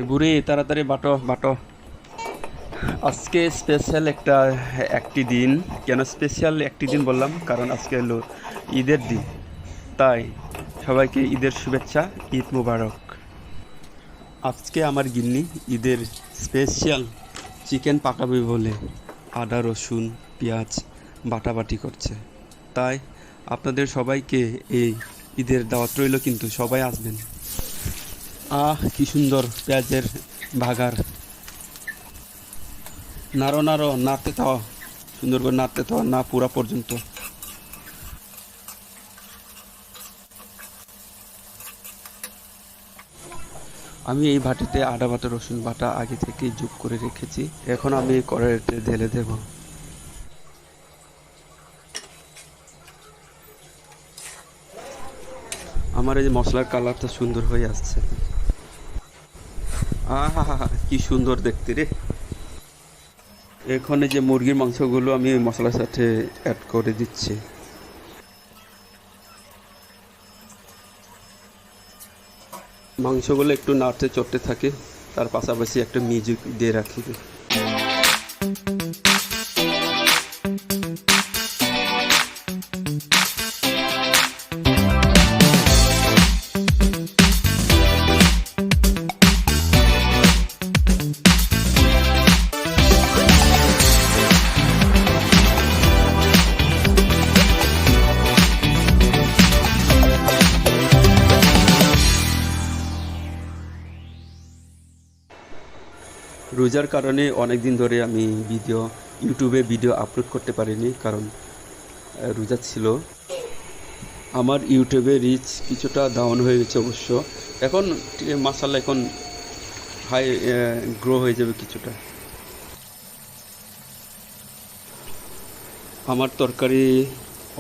বুড়ি তাড়াতাড়ি বাটো বাটো। আজকে স্পেশাল একটি দিন। কেন স্পেশাল একটি দিন বললাম? কারণ আজকে হলো ঈদের দিন, তাই সবাইকে ঈদের শুভেচ্ছা, ঈদ মুবারক। আজকে আমার গিন্নি ঈদের স্পেশাল চিকেন পাকাবে বলে আদা রসুন পেঁয়াজ বাটাবাটি করছে। তাই আপনাদের সবাইকে এই ঈদের দাওয়াত রইল, কিন্তু সবাই আসবেন। কি সুন্দর পেঁয়াজের বাগার। নাড়ো নাড়ো, নাড়তে থাও, সুন্দর করে নাড়তে থাও, না পুরা পর্যন্ত। আমি এই বাটিতে আদা বাটা রসুন বাটা আগে থেকেই যোগ করে রেখেছি। এখন আমি কড়াইতে ঢেলে দেব। আমার এই যে মশলার কালারটা সুন্দর হয়ে আসছে। আহা হা, কি সুন্দর দেখতে রে। এখানে যে মুরগির মাংসগুলো আমি ওই মশলার সাথে অ্যাড করে দিচ্ছি। মাংসগুলো একটু নাড়তে চড়তে থাকে, তার পাশাপাশি একটা মিউজিক দিয়ে রাখি। রোজার কারণে অনেক দিন ধরে আমি ইউটিউবে ভিডিও আপলোড করতে পারিনি, কারণ রোজা ছিল। আমার ইউটিউবে রিচ কিছুটা ডাউন হয়ে গেছে অবশ্য। এখন মাশাআল্লাহ এখন হাই গ্রো হয়ে যাবে কিছুটা। আমার তরকারি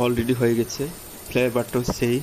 অলরেডি হয়ে গেছে, ফ্লেভারটাও সেই।